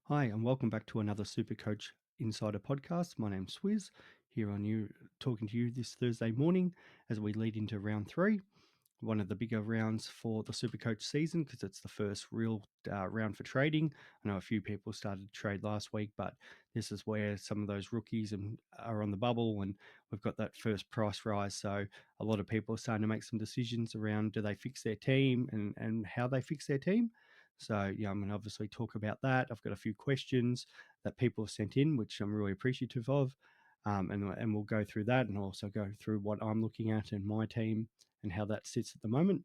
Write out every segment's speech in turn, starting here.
Hi, and welcome back to another Supercoach Insider podcast. My name's Swiz, here on you, talking to you this Thursday morning as we lead into round three, one of the bigger rounds for the Supercoach season because it's the first real round for trading. I know a few people started to trade last week, but this is where some of those rookies are on the bubble, and we've got that first price rise. So a lot of people are starting to make some decisions around do they fix their team and how they fix their team. So, yeah, I'm going to obviously talk about that. I've got a few questions that people have sent in, which I'm really appreciative of. And we'll go through that and also go through what I'm looking at in my team and how that sits at the moment.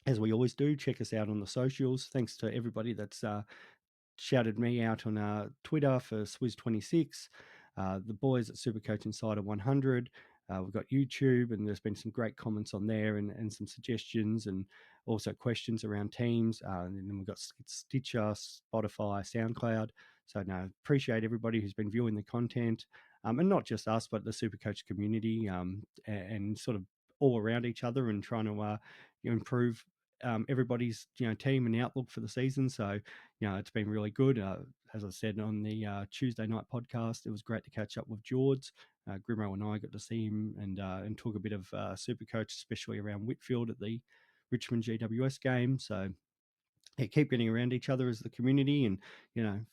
As we always do, check us out on the socials. Thanks to everybody that's shouted me out on Twitter for Swiz26, the boys at Supercoach Insider 100. We've got YouTube, and there's been some great comments on there and some suggestions and also questions around teams. And then we've got Stitcher, Spotify, SoundCloud. So, no, appreciate everybody who's been viewing the content, and not just us, but the Supercoach community, and sort of all around each other and trying to improve everybody's team and outlook for the season. So it's been really good. As I said on the Tuesday night podcast, it was great to catch up with George. Grimo and I got to see him and talk a bit of Supercoach, especially around Whitfield at the Richmond GWS game. So yeah, keep getting around each other as the community, and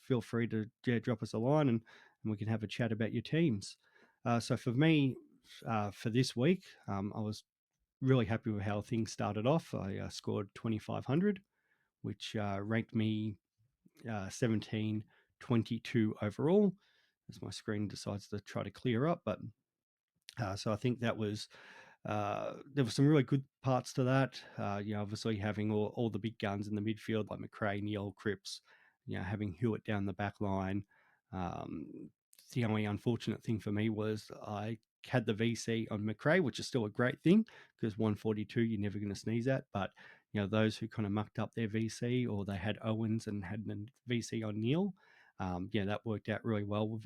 feel free to drop us a line and we can have a chat about your teams. So for me, for this week, I was really happy with how things started off. I scored 2,500, which ranked me 1722 overall, as my screen decides to try to clear up. But so I think that was there were some really good parts to that. Obviously having all the big guns in the midfield like McRae, Neil, Cripps, having Hewitt down the back line. Um, the only unfortunate thing for me was I had the VC on McRae, which is still a great thing because 142 you're never going to sneeze at. But those who kind of mucked up their VC, or they had Owens and had a VC on Neil, that worked out really well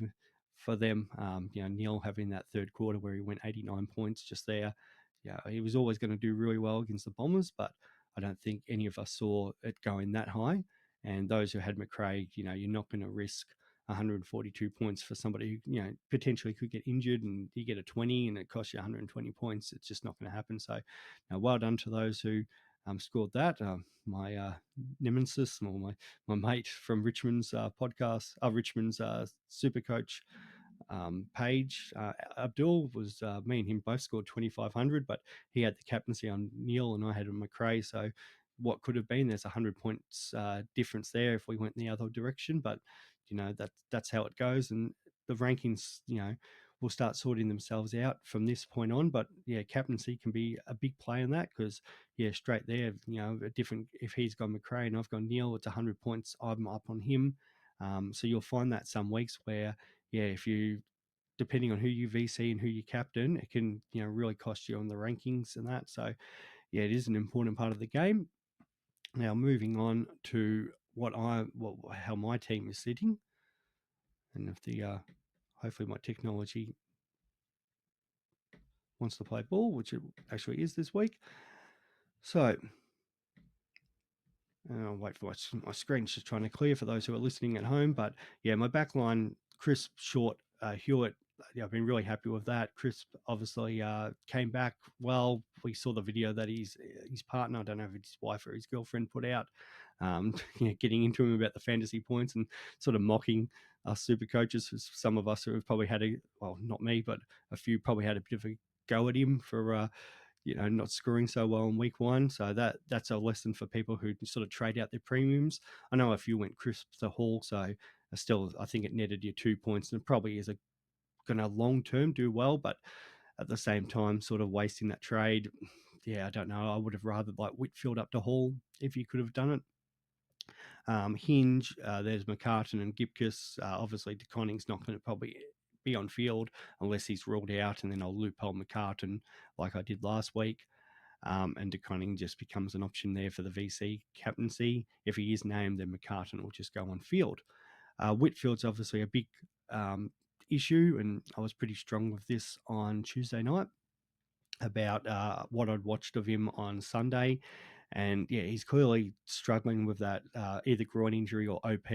for them. Neil having that third quarter where he went 89 points just there. Yeah, he was always going to do really well against the Bombers, but I don't think any of us saw it going that high. And those who had McRae, you're not going to risk 142 points for somebody who, potentially could get injured, and you get a 20 and it costs you 120 points. It's just not going to happen. So, well done to those who scored that. My nemesis, or my mate from Richmond's podcast, Richmond's Supercoach page, Abdul was me and him both scored 2,500, but he had the captaincy on Neil and I had on McRae. So what could have been, there's 100 points difference there if we went in the other direction. But that's how it goes, and the rankings will start sorting themselves out from this point on. But yeah, captaincy can be a big play in that because straight there, a different, if he's gone McRae and I've gone Neil, it's 100 points, I'm up on him. So you'll find that some weeks where if you, depending on who you VC and who you captain, it can really cost you on the rankings and that. So yeah, it is an important part of the game. Now moving on to how my team is sitting, and if the hopefully my technology wants to play ball, which it actually is this week. So I'll wait for my screen's just trying to clear for those who are listening at home. But yeah, my back line, Crisp, Short, Hewitt, I've been really happy with that. Crisp obviously came back well. We saw the video that his partner, I don't know if it's his wife or his girlfriend, put out, getting into him about the fantasy points and sort of mocking us super coaches. Some of us who have probably had not me, but a few probably had a bit of a go at him for not scoring so well in week one. So that's a lesson for people who sort of trade out their premiums. I know a few went Crisp to Hall, so I think it netted you 2 points, and it probably is going to long term do well, but at the same time, sort of wasting that trade. Yeah, I don't know. I would have rather like Whitfield up to Hall if you could have done it. Hinge, there's McCartan and Gipkus. Obviously, DeConning's not going to probably be on field unless he's ruled out, and then I'll loophole McCartan like I did last week. And DeConning just becomes an option there for the VC captaincy. If he is named, then McCartan will just go on field. Whitfield's obviously a big issue, and I was pretty strong with this on Tuesday night about what I'd watched of him on Sunday. And yeah, he's clearly struggling with that either groin injury or OP.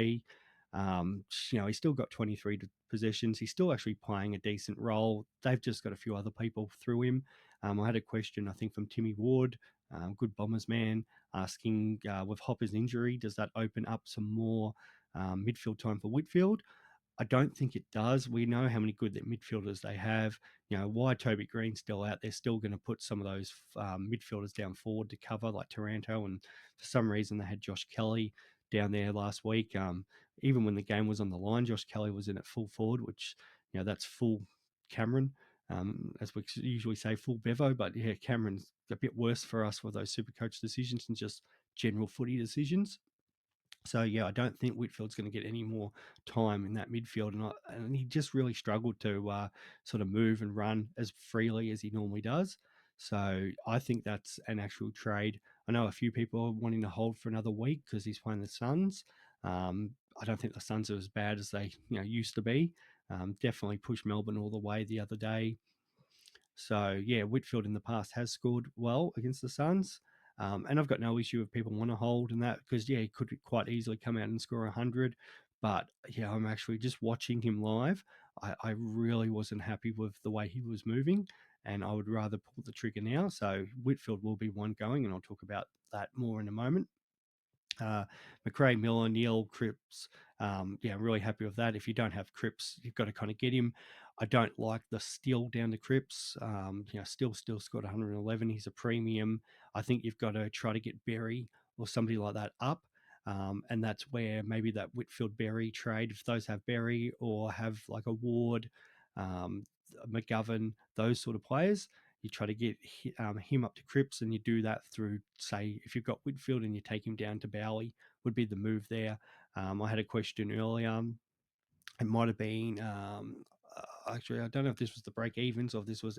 He's still got 23 possessions. He's still actually playing a decent role. They've just got a few other people through him. I had a question, I think, from Timmy Ward, good Bombers man, asking with Hopper's injury, does that open up some more midfield time for Whitfield? I don't think it does. We know how many good midfielders they have. Why Toby Green's still out, they're still going to put some of those midfielders down forward to cover, like Taranto. And for some reason, they had Josh Kelly down there last week. Even when the game was on the line, Josh Kelly was in at full forward, which, that's full Cameron. As we usually say, full Bevo. But yeah, Cameron's a bit worse for us with those Supercoach decisions than just general footy decisions. So yeah, I don't think Whitfield's going to get any more time in that midfield, and he just really struggled to sort of move and run as freely as he normally does. So I think that's an actual trade. I know a few people are wanting to hold for another week because he's playing the Suns. I don't think the Suns are as bad as they used to be. Definitely pushed Melbourne all the way the other day. So yeah, Whitfield in the past has scored well against the Suns. And I've got no issue if people want to hold and that, because yeah, he could quite easily come out and score 100. But yeah, I'm actually just watching him live. I really wasn't happy with the way he was moving, and I would rather pull the trigger now. So Whitfield will be one going, and I'll talk about that more in a moment. McRae, Miller, Neil, Cripps. Yeah, I'm really happy with that. If you don't have Cripps, you've got to kind of get him. I don't like the steal down to Cripps. Still scored 111. He's a premium. I think you've got to try to get Berry or somebody like that up. And that's where maybe that Whitfield Berry trade, if those have Berry or have like a Ward, um, McGovern, those sort of players, you try to get him up to Cripps, and you do that through, say, if you've got Whitfield and you take him down to Bowley, would be the move there. I had a question earlier. It might have been, actually, I don't know if this was the break evens or if this was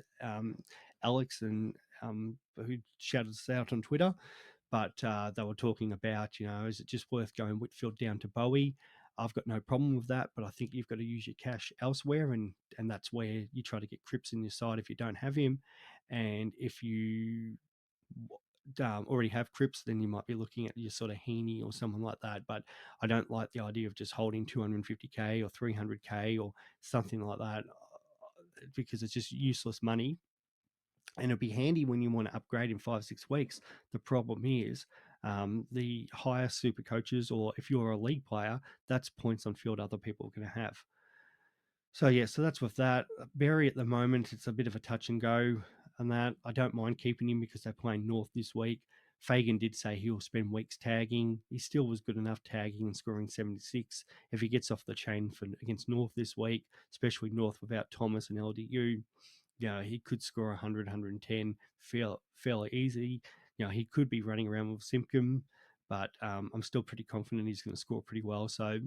Alex and who shouted us out on Twitter, but they were talking about, is it just worth going Whitfield down to Bowie? I've got no problem with that, but I think you've got to use your cash elsewhere, and that's where you try to get Cripps in your side if you don't have him, and if you already have Cripps, then you might be looking at your sort of Heaney or someone like that. But I don't like the idea of just holding 250k or 300k or something like that, because it's just useless money. And it'll be handy when you want to upgrade in 5 6 weeks. The problem is the higher super coaches, or if you're a league player, that's points on field other people are going to have. So yeah, so that's with that. Berry at the moment, it's a bit of a touch and go on that. I don't mind keeping him because they're playing North this week. Fagan did say he'll spend weeks tagging. He still was good enough tagging and scoring 76. If he gets off the chain against North this week, especially North without Thomas and LDU, he could score 100, 110 fairly easy. He could be running around with Simpkin, but I'm still pretty confident he's going to score pretty well. So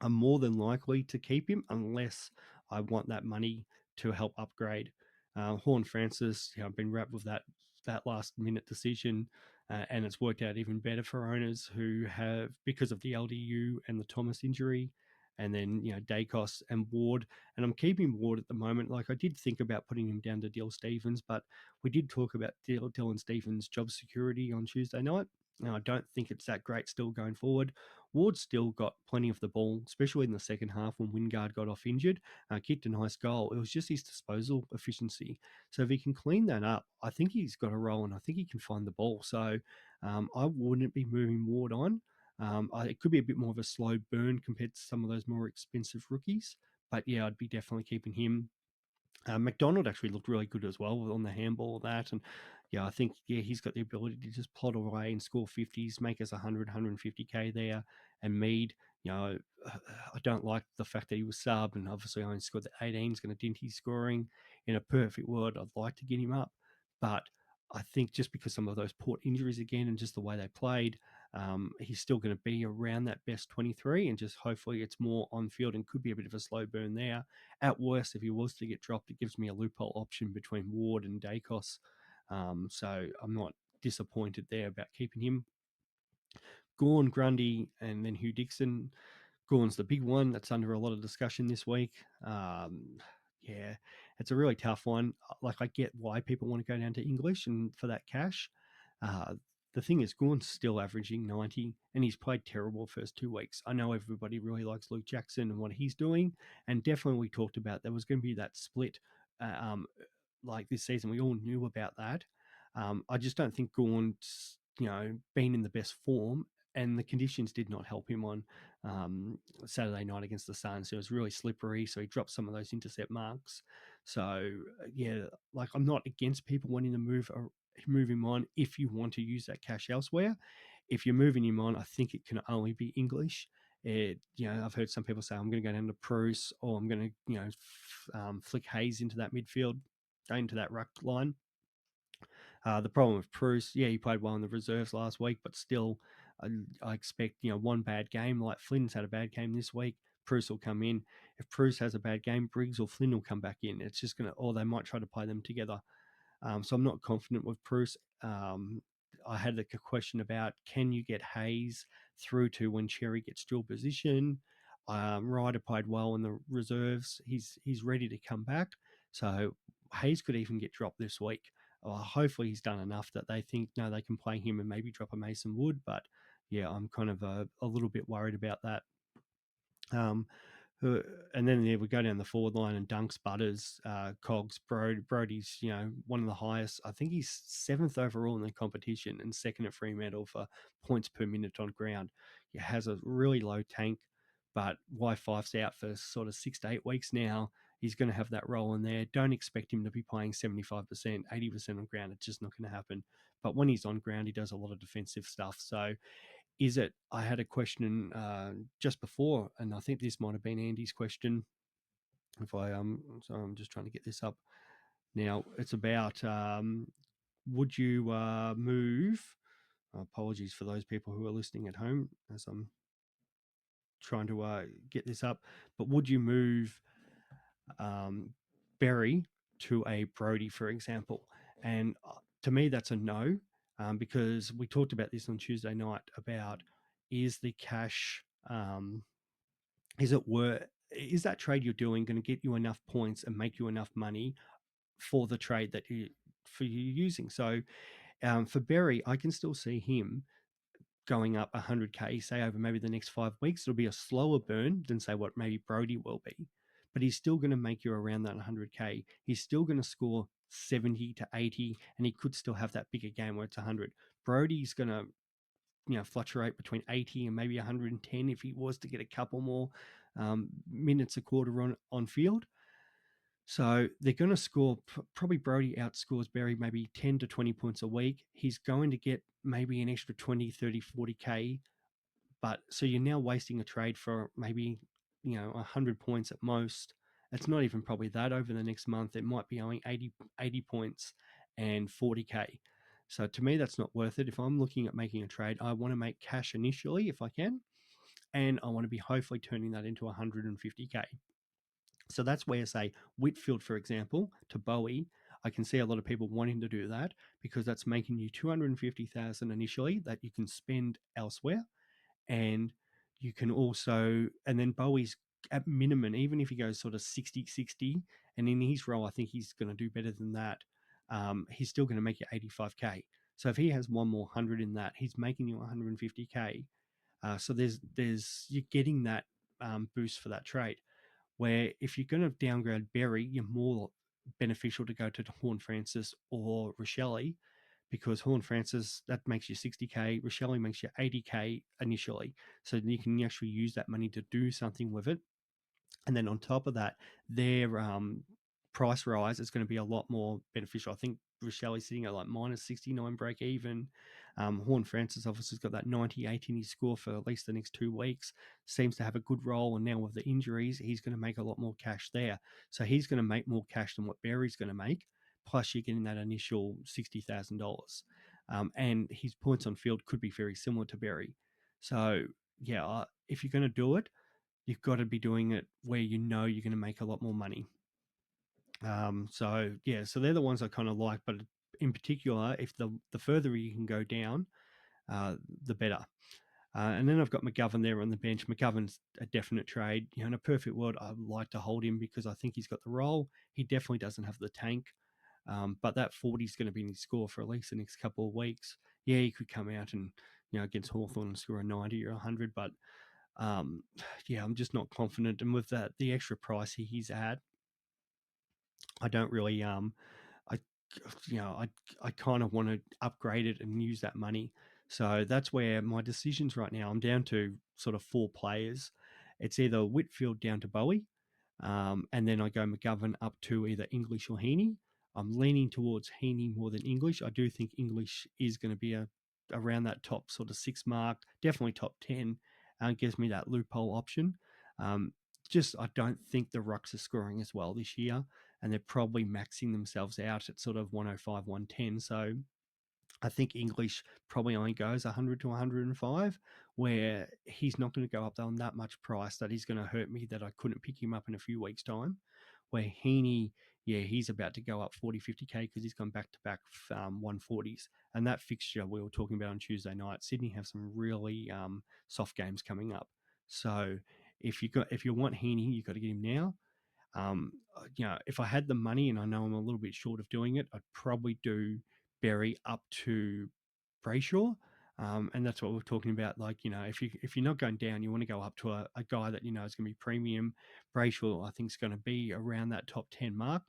I'm more than likely to keep him unless I want that money to help upgrade. Horn Francis, I've been wrapped with that last minute decision, and it's worked out even better for owners who have, because of the LDU and the Thomas injury, and then Dacos and Ward. And I'm keeping Ward at the moment. Like, I did think about putting him down to Dill Stevens, but we did talk about Dylan Stevens' job security on Tuesday night. Now, I don't think it's that great still going forward. Ward still got plenty of the ball, especially in the second half when Wingard got off injured. Kicked a nice goal. It was just his disposal efficiency. So if he can clean that up, I think he's got a role, and I think he can find the ball. So I wouldn't be moving Ward on. It could be a bit more of a slow burn compared to some of those more expensive rookies. But yeah, I'd be definitely keeping him. McDonald actually looked really good as well on the handball, that. And I think, he's got the ability to just plod away and score 50s, make us 100, 150k there. And Mead, I don't like the fact that he was subbed, and obviously only scored the 18, is going to dint his scoring. In a perfect world, I'd like to get him up. But I think just because some of those Port injuries again and just the way they played, he's still going to be around that best 23, and just hopefully it's more on field and could be a bit of a slow burn there. At worst, if he was to get dropped, it gives me a loophole option between Ward and Dacos. So I'm not disappointed there about keeping him. Gorn, Grundy, and then Hugh Dixon. Gorn's the big one that's under a lot of discussion this week. Yeah, it's a really tough one. Like, I get why people want to go down to English and for that cash. Uh, the thing is, Gorn's still averaging 90, and he's played terrible first 2 weeks. I know everybody really likes Luke Jackson and what he's doing, and definitely we talked about there was going to be that split, like this season. We all knew about that. I just don't think Gorn's, been in the best form, and the conditions did not help him on Saturday night against the Suns. It was really slippery, so he dropped some of those intercept marks. So yeah, like I'm not against people wanting to move him on if you want to use that cash elsewhere. If you're moving him on, I think it can only be English. I've heard some people say I'm going to go down to Bruce, or I'm going to, flick Hayes into that midfield, into that ruck line. The problem with Bruce, yeah, he played well in the reserves last week, but still, I expect, one bad game. Like Flynn's had a bad game this week, Bruce will come in. If Bruce has a bad game, Briggs or Flynn will come back in. It's just going to, or they might try to play them together. So I'm not confident with Bruce. I had a question about, can you get Hayes through to when Cherry gets dual position? Ryder played well in the reserves. He's ready to come back. So Hayes could even get dropped this week. Hopefully he's done enough that they think, no, they can play him and maybe drop a Mason Wood. But yeah, I'm kind of a little bit worried about that. Um, and then we go down the forward line and Dunks, Butters, Cogs, Brody's, one of the highest. I think he's 7th overall in the competition and 2nd at Fremantle for points per minute on ground. He has a really low tank, but Y5's out for sort of 6 to 8 weeks now. He's going to have that role in there. Don't expect him to be playing 75%, 80% on ground. It's just not going to happen. But when he's on ground, he does a lot of defensive stuff. So is it? I had a question just before, and I think this might have been Andy's question. So I'm just trying to get this up now. It's about would you move? Apologies for those people who are listening at home as I'm trying to get this up. But would you move Berry to a Brody, for example? And to me, that's a no, because we talked about this on Tuesday night about, is the cash, is that trade you're doing going to get you enough points and make you enough money for the trade that you're using? So for Berry, I can still see him going up 100k, say over maybe the next 5 weeks. It'll be a slower burn than say what maybe Brody will be, but he's still going to make you around that 100k. He's still going to score 70 to 80, and he could still have that bigger game where it's 100. Brody's going to, fluctuate between 80 and maybe 110 if he was to get a couple more minutes a quarter on field. So they're going to score, probably Brody outscores Berry maybe 10 to 20 points a week. He's going to get maybe an extra 20, 30, 40K. But so you're now wasting a trade for maybe, 100 points at most. It's not even probably that over the next month. It might be only 80 points and 40K. So to me, that's not worth it. If I'm looking at making a trade, I want to make cash initially if I can, and I want to be hopefully turning that into 150K. So that's where, say, Whitfield, for example, to Bowie, I can see a lot of people wanting to do that because that's making you 250,000 initially that you can spend elsewhere. And you can also, and then Bowie's at minimum, even if he goes sort of 60-60, and in his role, I think he's going to do better than that. He's still going to make you 85K. So if he has one more 100 in that, he's making you 150K. So you're getting that boost for that trade. Where if you're going to downgrade Berry, you're more beneficial to go to Horn Francis or Rochelle, because Horn Francis, that makes you 60K, Rochelle makes you 80K initially. So you can actually use that money to do something with it. And then on top of that, their price rise is going to be a lot more beneficial. I think Rochelle is sitting at like minus 69 break even. Horn Francis obviously has got that 98 in his score for at least the next 2 weeks. Seems to have a good role, and now with the injuries, he's going to make a lot more cash there. So he's going to make more cash than what Berry's going to make. Plus, you're getting that initial $60,000, and his points on field could be very similar to Berry. So yeah, if you're going to do it, you've got to be doing it where you're going to make a lot more money. So they're the ones I kind of like, but in particular, if the further you can go down, the better. And then I've got McGovern there on the bench. McGovern's a definite trade. In a perfect world, I'd like to hold him because I think he's got the role. He definitely doesn't have the tank, but that 40 is going to be in his score for at least the next couple of weeks. yeah, he could come out and, against Hawthorn and score a 90 or 100, but um, yeah, I'm just not confident. And with that, the extra price he's at, I don't really, I, I kind of want to upgrade it and use that money. So that's where my decisions right now. I'm down to sort of 4 players. It's either Whitfield down to Bowie, and then I go McGovern up to either English or Heaney. I'm leaning towards Heaney more than English. I do think English is going to be around that top sort of 6 mark, definitely top 10. Gives me that loophole option. Um, just I don't think the Rucks are scoring as well this year, and they're probably maxing themselves out at sort of 105, 110. So I think English probably only goes 100 to 105, where he's not going to go up on that much price that he's going to hurt me that I couldn't pick him up in a few weeks' time. Where Heaney, yeah, he's about to go up 40, 50K because he's gone back to back 140s. And that fixture we were talking about on Tuesday night, Sydney have some really soft games coming up. So if you want Heaney, you've got to get him now. If I had the money, and I know I'm a little bit short of doing it, I'd probably do Berry up to Brayshaw. And that's what we're talking about. Like, if you're not going down, you want to go up to a guy that is going to be premium. Brayshaw, I think, is going to be around that top 10 mark.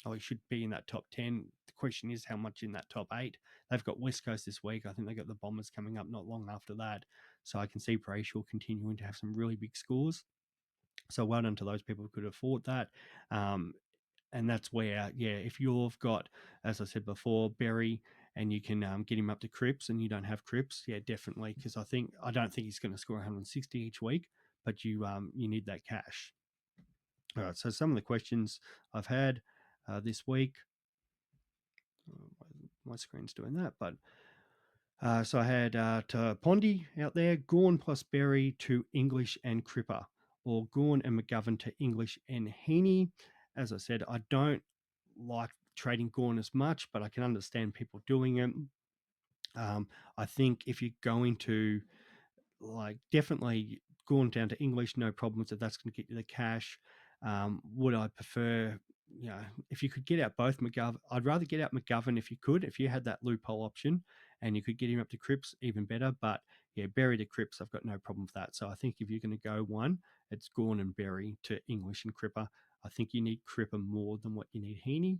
Oh, he should be in that top 10. The question is how much in that top 8. They've got West Coast this week. I think they got the Bombers coming up not long after that. So I can see Brayshaw continuing to have some really big scores. So well done to those people who could afford that. Um, and that's where, yeah, if you've got, as I said before, Berry, and you can get him up to Cripps, and you don't have Cripps, yeah, definitely, because I don't think he's going to score 160 each week, but you need that cash. All right, so some of the questions I've had this week. My screen's doing that, but so I had to Pondy out there, Gawn plus Berry to English and Cripper, or Gawn and McGovern to English and Heaney. As I said, I don't like trading Gawn as much, but I can understand people doing it. I think if you're going to definitely going down to English, no problems if that's going to get you the cash. Would I prefer, if you could get out both McGovern, I'd rather get out McGovern if you could, if you had that loophole option and you could get him up to Cripps, even better. But yeah, Berry to Cripps, I've got no problem with that. So I think if you're going to go one, it's Gawn and Berry to English and Cripper. I think you need Cripper more than what you need Heaney.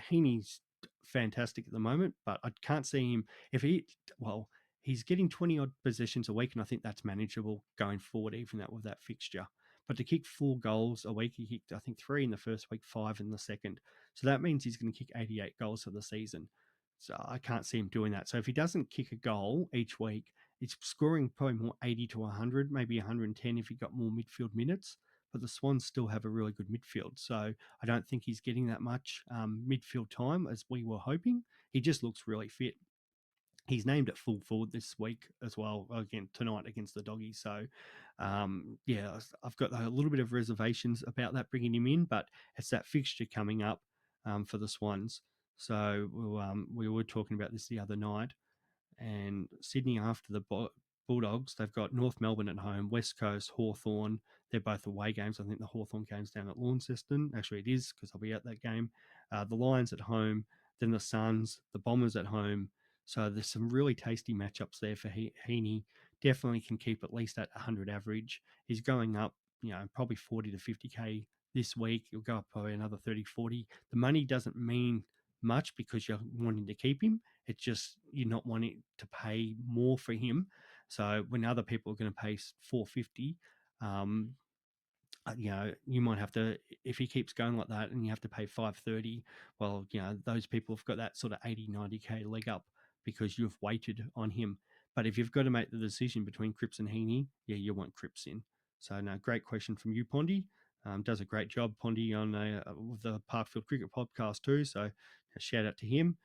Heaney's fantastic at the moment, but I can't see him if he's getting 20 odd possessions a week, and I think that's manageable going forward, even that with that fixture. But to kick 4 goals a week, he kicked, I think, 3 in the first week, 5 in the second. So that means he's going to kick 88 goals for the season. So I can't see him doing that. So if he doesn't kick a goal each week, it's scoring probably more 80 to 100, maybe 110 if he got more midfield minutes. But the Swans still have a really good midfield. So I don't think he's getting that much midfield time as we were hoping. He just looks really fit. He's named at full forward this week as well, again tonight against the Doggies. So, yeah, I've got a little bit of reservations about that bringing him in, but it's that fixture coming up for the Swans. So we were talking about this the other night, and Sydney after the Bulldogs, they've got North Melbourne at home, West Coast, Hawthorn. They're both away games. I think the Hawthorn game's down at Launceston. Actually, it is because I'll be at that game. The Lions at home, then the Suns, the Bombers at home. So there's some really tasty matchups there for Heaney. Definitely can keep at least at 100 average. He's going up, probably 40 to 50K this week. He'll go up probably another 30, 40. The money doesn't mean much because you're wanting to keep him. It's just you're not wanting to pay more for him. So when other people are going to pay 450, um, you might have to, if he keeps going like that and you have to pay 530, well, those people have got that sort of 80, 90K leg up because you've waited on him. But if you've got to make the decision between Cripps and Heaney, yeah, you want Cripps in. So, no, great question from you, Pondy. Does a great job, Pondy, on with the Parkfield Cricket podcast too. So, a shout out to him.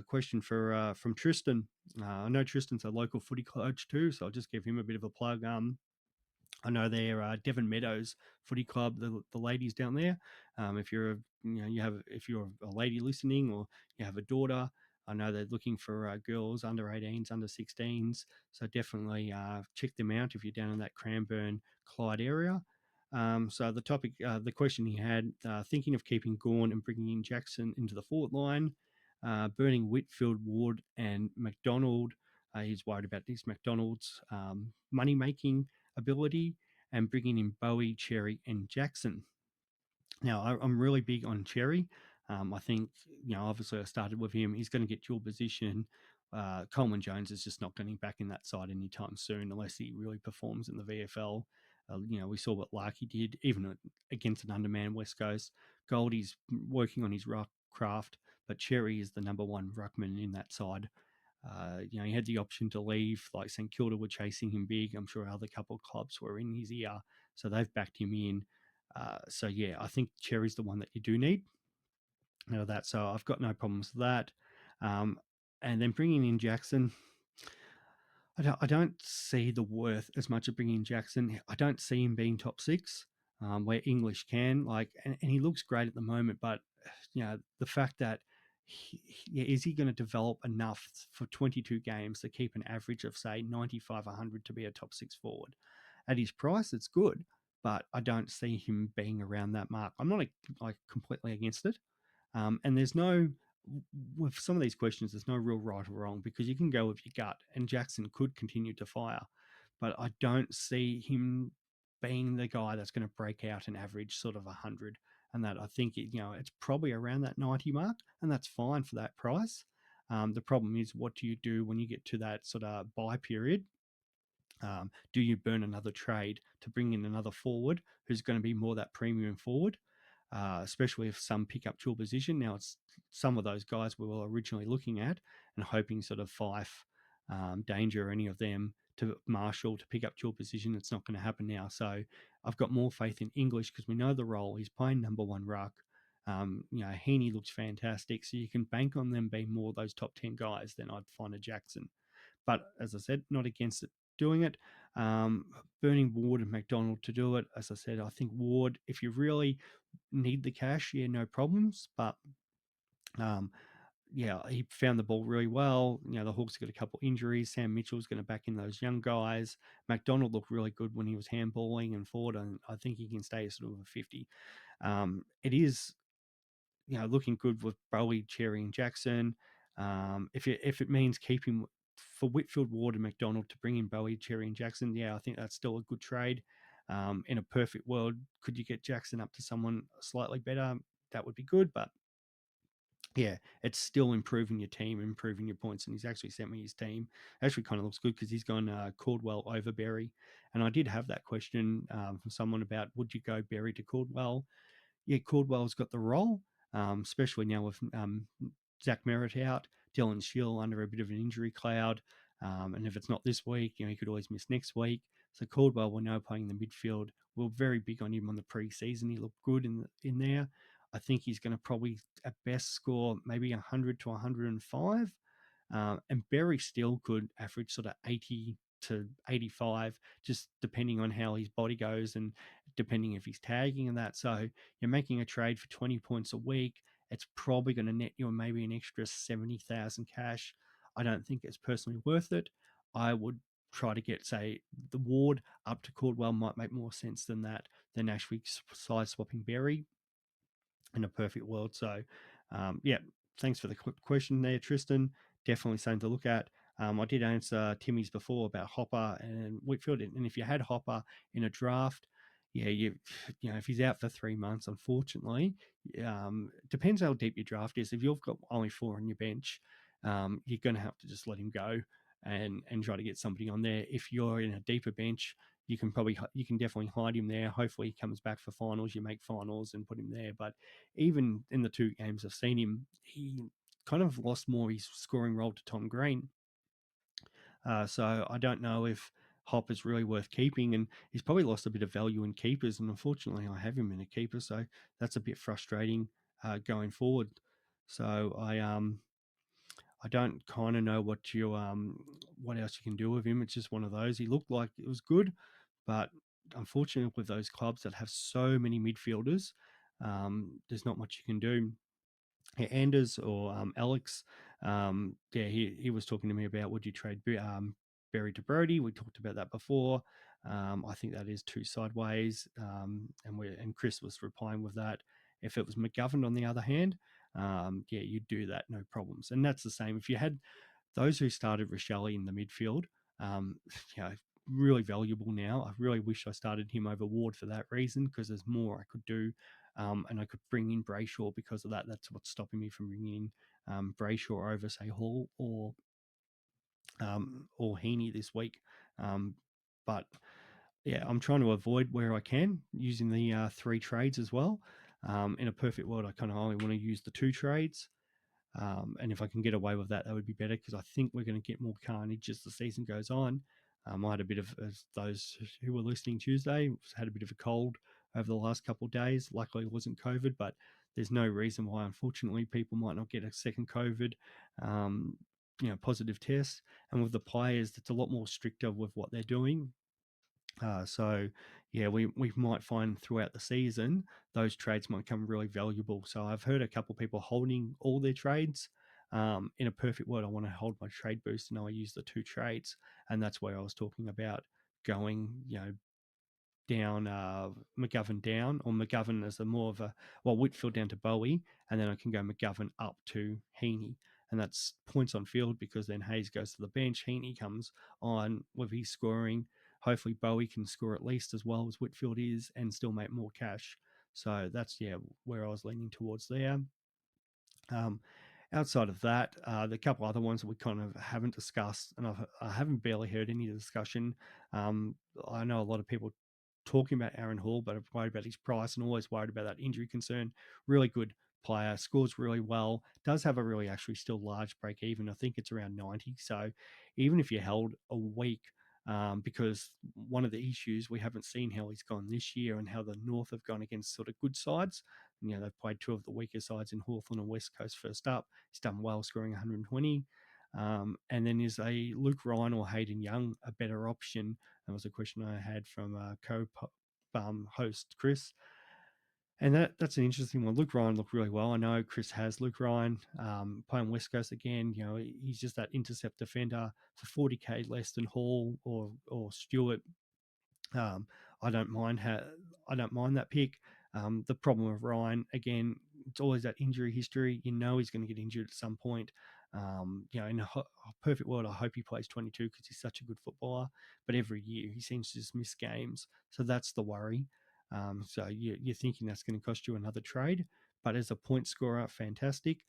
Question from Tristan. I know Tristan's a local footy coach too, so I'll just give him a bit of a plug. I know they're Devon Meadows Footy Club, the ladies down there. If you're if you're a lady listening or you have a daughter, I know they're looking for girls under 18s, under 16s. So definitely check them out if you're down in that Cranbourne, Clyde area. So the question he had, thinking of keeping Gawn and bringing in Jackson into the forward line. burning Whitfield, Ward, and McDonald. He's worried about this McDonald's money making ability, and bringing in Bowie, Cherry, and Jackson. Now, I'm really big on Cherry. I think, obviously I started with him. He's going to get dual position. Coleman Jones is just not getting back in that side anytime soon unless he really performs in the VFL. We saw what Larky did, even against an undermanned West Coast. Goldie's working on his ruck craft, but Cherry is the number one ruckman in that side. He had the option to leave, like St Kilda were chasing him big. I'm sure other couple of clubs were in his ear, so they've backed him in. So yeah, I think Cherry's the one that you do need. That, so I've got no problems with that. And then bringing in Jackson, I don't see the worth as much of bringing in Jackson. I don't see him being top six, where English can, and he looks great at the moment. But the fact that is he going to develop enough for 22 games to keep an average of say 95, 100 to be a top six forward? At his price, it's good, but I don't see him being around that mark. I'm not completely against it. And there's no, with some of these questions, there's no real right or wrong because you can go with your gut, and Jackson could continue to fire, but I don't see him being the guy that's going to break out an average sort of 100. And that I think it's probably around that 90 mark, and that's fine for that price. The problem is, what do you do when you get to that sort of buy period? Do you burn another trade to bring in another forward who's going to be more that premium forward? Especially if some pick up dual position. Now, it's some of those guys we were originally looking at and hoping sort of Fife, Danger, or any of them to Marshall to pick up dual position. It's not going to happen now. So I've got more faith in English because we know the role. He's playing number one ruck. Heaney looks fantastic. So you can bank on them being more those top 10 guys than I'd find a Jackson. But as I said, not against it doing it. Burning Ward and McDonald to do it. As I said, I think Ward, if you really need the cash, yeah, no problems. But he found the ball really well. The Hawks got a couple injuries. Sam Mitchell's going to back in those young guys. McDonald looked really good when he was handballing and forward, and I think he can stay sort of a 50. It is, looking good with Bowie, Cherry, and Jackson. If it means keeping for Whitfield, Ward, and McDonald to bring in Bowie, Cherry, and Jackson, yeah, I think that's still a good trade. In a perfect world, could you get Jackson up to someone slightly better? That would be good, but yeah, it's still improving your team, improving your points. And he's actually sent me his team. Actually, kind of looks good because he's gone Caldwell over Berry. And I did have that question from someone about would you go Berry to Caldwell? Yeah, Caldwell's got the role, especially now with Zach Merritt out, Dylan Shill under a bit of an injury cloud. And if it's not this week, he could always miss next week. So Caldwell will now playing the midfield. We're very big on him on the preseason. He looked good in there. I think he's going to probably at best score maybe 100 to 105. And Berry still could average sort of 80 to 85, just depending on how his body goes and depending if he's tagging and that. So you're making a trade for 20 points a week. It's probably going to net you maybe an extra 70,000 cash. I don't think it's personally worth it. I would try to get, say, the Ward up to Caldwell might make more sense than that, than actually side swapping Berry in a perfect world. So, thanks for the question there, Tristan. Definitely something to look at. I did answer Timmy's before about Hopper and Whitfield, and if you had Hopper in a draft, yeah, if he's out for 3 months, unfortunately, depends how deep your draft is. If you've got only 4 on your bench, you're going to have to just let him go and try to get somebody on there. If you're in a deeper bench, you can definitely hide him there. Hopefully, he comes back for finals. You make finals and put him there. But even in the 2 games I've seen him, he kind of lost more his scoring role to Tom Green. So I don't know if Hop is really worth keeping, and he's probably lost a bit of value in keepers. And unfortunately, I have him in a keeper, so that's a bit frustrating going forward. So I don't kind of know what else you can do with him. It's just one of those. He looked like it was good, but unfortunately, with those clubs that have so many midfielders, there's not much you can do. Anders or Alex, he was talking to me about would you trade Berry to Brody? We talked about that before. I think that is too sideways, and Chris was replying with that. If it was McGovern, on the other hand, yeah, you do that, no problems. And that's the same. If you had those who started Rochelle in the midfield, um, you know, really valuable now. I really wish I started him over Ward for that reason, because there's more I could do. And I could bring in Brayshaw because of that. That's what's stopping me from bringing in Brayshaw over, say, Hall or Heaney this week. But yeah, I'm trying to avoid where I can using the 3 trades as well. In a perfect world, I kind of only want to use the 2 trades. And if I can get away with that, that would be better, because I think we're going to get more carnage as the season goes on. I had a bit of, as those who were listening Tuesday, had a bit of a cold over the last couple of days. Luckily, it wasn't COVID, but there's no reason why, unfortunately, people might not get a second COVID, um, positive test. And with the players, it's a lot more stricter with what they're doing. So, yeah, we might find throughout the season those trades might come really valuable. So I've heard a couple of people holding all their trades. In a perfect world, I want to hold my trade boost, and I use the 2 trades, and that's where I was talking about going, down McGovern down, or McGovern as a more of a, Whitfield down to Bowie, and then I can go McGovern up to Heaney, and that's points on field, because then Hayes goes to the bench, Heaney comes on with his scoring. Hopefully Bowie can score at least as well as Whitfield is and still make more cash. So that's, yeah, where I was leaning towards there. Um, Outside of that, the couple other ones that we kind of haven't discussed, and I haven't barely heard any discussion. I know a lot of people talking about Aaron Hall, but I'm worried about his price and always worried about that injury concern. Really good player, scores really well, does have a really actually still large break even. I think it's around 90. So even if you held a week, because one of the issues, we haven't seen how he's gone this year and how the North have gone against sort of good sides. They've played 2 of the weaker sides in Hawthorn and West Coast first up. He's done well, scoring 120. And then is a Luke Ryan or Hayden Young a better option? That was a question I had from co-host Chris. And that's an interesting one. Luke Ryan looked really well. I know Chris has Luke Ryan playing West Coast again. He's just that intercept defender for 40k less than Hall or Stewart. um, I don't mind I don't mind that pick. The problem with Ryan, again, it's always that injury history. He's going to get injured at some point. In a perfect world, I hope he plays 22 because he's such a good footballer. But every year he seems to just miss games, so that's the worry. So you're thinking that's going to cost you another trade, but as a point scorer, fantastic.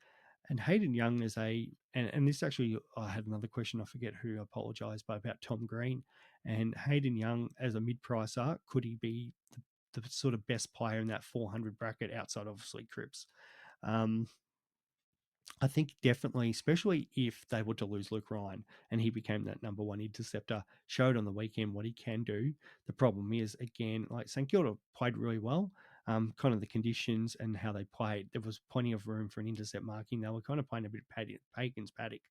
And Hayden Young is and this actually, I had another question. I forget who apologised, but about Tom Green. And Hayden Young as a mid-pricer, could he be the sort of best player in that 400 bracket outside, obviously, Cripps? Um, I think definitely, especially if they were to lose Luke Ryan and he became that number 1 interceptor, showed on the weekend what he can do. The problem is, again, like St Kilda played really well. Kind of the conditions and how they played, there was plenty of room for an intercept marking. They were kind of playing a bit Pagan's paddock.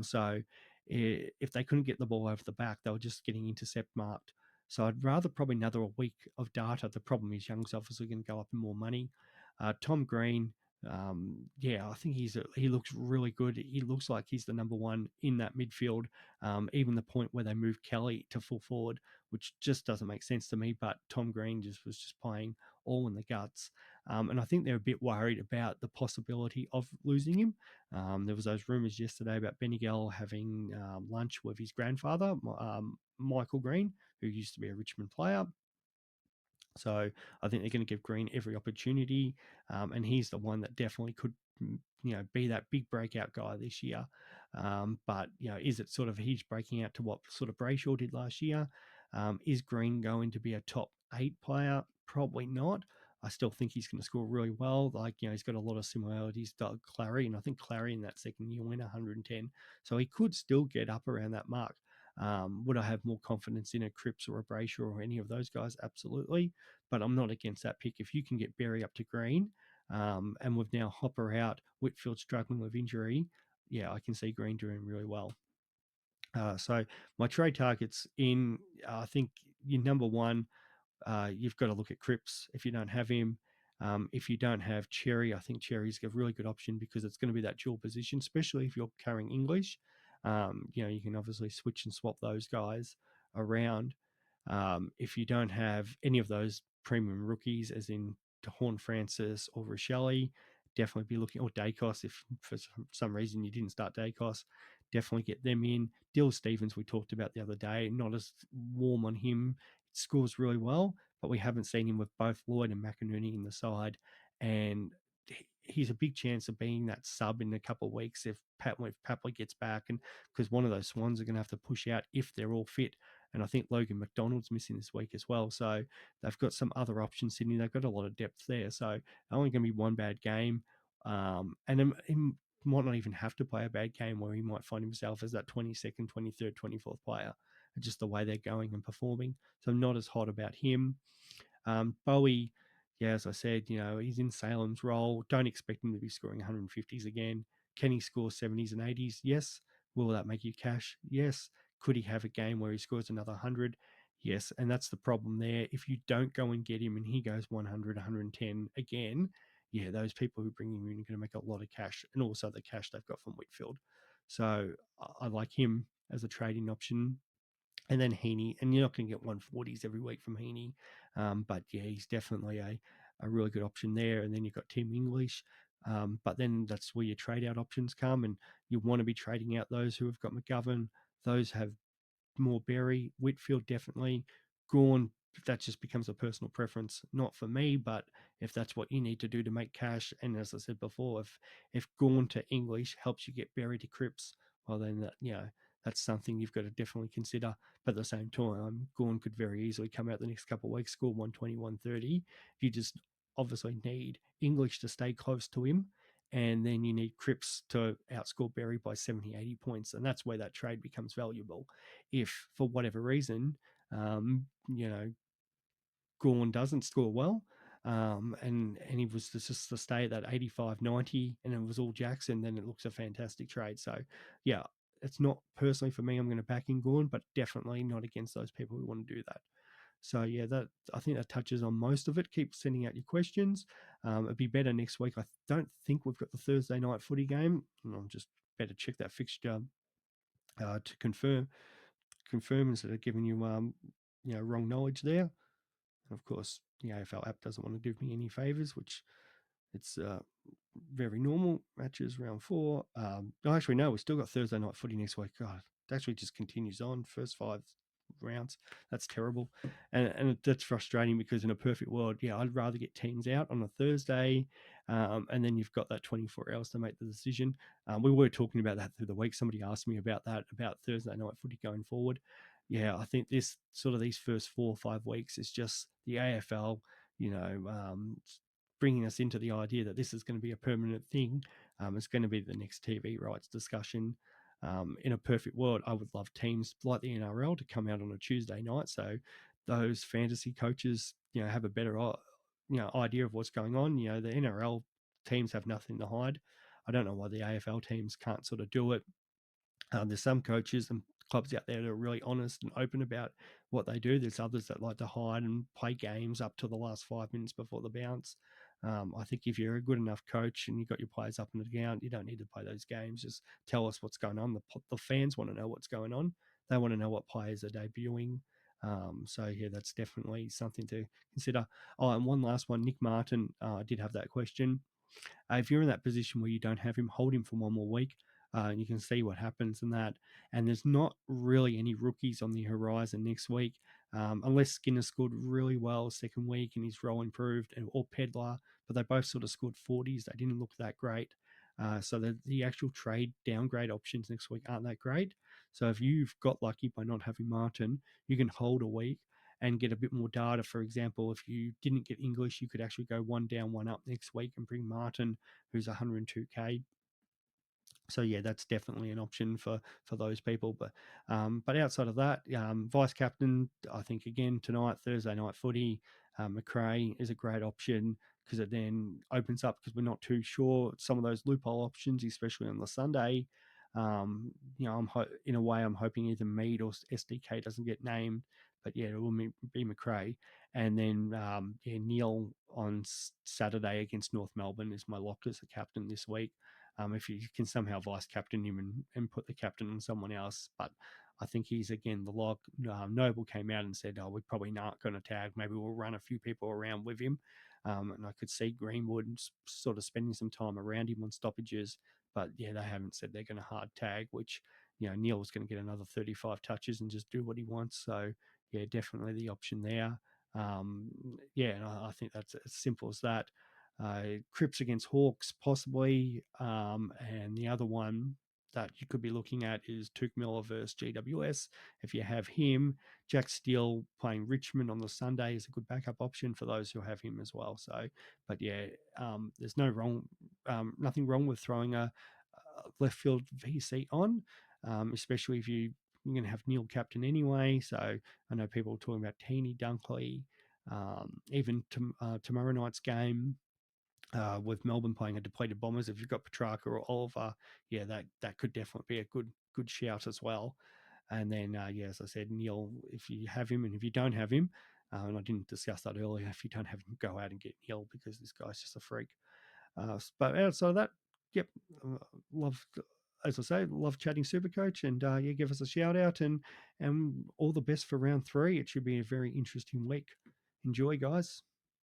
So if they couldn't get the ball over the back, they were just getting intercept marked. So I'd rather probably another week of data. The problem is Young's obviously going to go up in more money. Tom Green, I think he looks really good. He looks like he's the number 1 in that midfield. Even the point where they moved Kelly to full forward, which just doesn't make sense to me. But Tom Green was just playing all in the guts, and I think they're a bit worried about the possibility of losing him. There was those rumours yesterday about Benny Gell having lunch with his grandfather, Michael Green, who used to be a Richmond player. So I think they're going to give Green every opportunity, and he's the one that definitely could, be that big breakout guy this year. But is it sort of he's breaking out to what sort of Brayshaw did last year? Is Green going to be a top 8 player? Probably not. I still think he's going to score really well. He's got a lot of similarities to Clary, and I think Clary in that second year went 110. So he could still get up around that mark. Would I have more confidence in a Cripps or a Brayshaw or any of those guys? Absolutely. But I'm not against that pick. If you can get Berry up to Green, and we've now Hopper out, Whitfield struggling with injury, yeah, I can see Green doing really well. So my trade targets I think your number 1, you've got to look at Cripps if you don't have him. If you don't have Cherry, I think Cherry's a really good option because it's going to be that dual position, especially if you're carrying English. You can obviously switch and swap those guys around. If you don't have any of those premium rookies, as in Horn Francis or Rochelle, definitely be looking, or Dacos, if for some reason you didn't start Dacos, definitely get them in. Dill Stevens, we talked about the other day, not as warm on him. He scores really well, but we haven't seen him with both Lloyd and McInerney in the side. And he's a big chance of being that sub in a couple of weeks if Papley gets back, and because one of those Swans are going to have to push out if they're all fit. And I think Logan McDonald's missing this week as well. So they've got some other options sitting. They've got a lot of depth there. So only going to be one bad game. And he might not even have to play a bad game where he might find himself as that 22nd, 23rd, 24th player. Just the way they're going and performing. So I'm not as hot about him. Bowie, yeah, as I said, he's in Salem's role. Don't expect him to be scoring 150s again. Can he score 70s and 80s? Yes. Will that make you cash? Yes. Could he have a game where he scores another 100? Yes. And that's the problem there. If you don't go and get him and he goes 100, 110 again, yeah, those people who bring him in are going to make a lot of cash, and also the cash they've got from Whitfield. So I like him as a trading option. And then Heaney, and you're not going to get 140s every week from Heaney. But yeah, he's definitely a really good option there. And then you've got Tim English. But then that's where your trade out options come, and you want to be trading out those who have got McGovern. Those have more Berry. Whitfield definitely. Gawn, that just becomes a personal preference, not for me, but if that's what you need to do to make cash, and as I said before, if Gawn to English helps you get Berry to Cripps, well then that's something you've got to definitely consider. But at the same time, Gawn could very easily come out the next couple of weeks, score 120, 130. You just obviously need English to stay close to him, and then you need Cripps to outscore Berry by 70, 80 points, and that's where that trade becomes valuable. If for whatever reason, um, you know, Gawn doesn't score well, and he was just to stay at that 85, 90, and it was all Jackson, then it looks a fantastic trade. So, yeah, it's not personally for me. I'm going to back in Gawn, but definitely not against those people who want to do that. So yeah, that I think that touches on most of it. Keep sending out your questions. It'd be better next week. I don't think we've got the Thursday night footy game. I'm just better check that fixture to confirm instead of giving you wrong knowledge there. And of course, the AFL app doesn't want to do me any favors, which it's very normal. Matches round 4. Actually, no, we've still got Thursday night footy next week. God, it actually just continues on. First 5 rounds. That's terrible. And that's frustrating because in a perfect world, yeah, I'd rather get teams out on a Thursday, and then you've got that 24 hours to make the decision. We were talking about that through the week. Somebody asked me about that, about Thursday night footy going forward. Yeah, I think these first 4 or 5 weeks is just the AFL, bringing us into the idea that this is going to be a permanent thing. It's going to be the next TV rights discussion. In a perfect world, I would love teams like the NRL to come out on a Tuesday night, so those fantasy coaches, have a better, idea of what's going on. The NRL teams have nothing to hide. I don't know why the AFL teams can't sort of do it. There's some coaches and clubs out there that are really honest and open about what they do. There's others that like to hide and play games up to the last 5 minutes before the bounce. I think if you're a good enough coach and you've got your players up in the ground, you don't need to play those games. Just tell us what's going on. The fans want to know what's going on. They want to know what players are debuting. So yeah, that's definitely something to consider. Oh, and one last one, Nick Martin. I did have that question. If you're in that position where you don't have him, hold him for one more week. And you can see what happens in that. And there's not really any rookies on the horizon next week, unless Skinner scored really well second week and his role improved, or Pedlar, but they both sort of scored 40s. They didn't look that great. So the actual trade downgrade options next week aren't that great. So if you've got lucky by not having Martin, you can hold a week and get a bit more data. For example, if you didn't get English, you could actually go one down, one up next week and bring Martin, who's 102k. So yeah, that's definitely an option for those people. But outside of that, vice captain, I think again tonight, Thursday night footy, McRae is a great option because it then opens up, because we're not too sure some of those loophole options, especially on the Sunday. In a way, I'm hoping either Mead or SDK doesn't get named, but yeah, it will be McRae. And then Neil on Saturday against North Melbourne is my lock as a captain this week. If you can somehow vice captain him and put the captain on someone else. But I think he's, again, the lock. Noble came out and said, we're probably not going to tag. Maybe we'll run a few people around with him. and I could see Greenwood sort of spending some time around him on stoppages. But yeah, they haven't said they're going to hard tag, which, Neil's going to get another 35 touches and just do what he wants. So yeah, definitely the option there. Yeah, and I think that's as simple as that. Cripps against Hawks, possibly. And the other one that you could be looking at is Tuke Miller versus GWS. If you have him, Jack Steele playing Richmond on the Sunday is a good backup option for those who have him as well. So, but yeah, there's nothing wrong with throwing a left field VC on, especially if you're going to have Neil captain anyway. So I know people are talking about Teeny Dunkley, even tomorrow night's game. With Melbourne playing a depleted Bombers, if you've got Petrarca or Oliver, yeah, that could definitely be a good shout as well. And then, yeah, as I said, Neil, if you have him, and if you don't have him, and I didn't discuss that earlier, if you don't have him, go out and get Neil because this guy's just a freak. But outside of that, yep, love, as I say, love chatting Supercoach, and yeah, give us a shout out, and all the best for round 3. It should be a very interesting week. Enjoy, guys.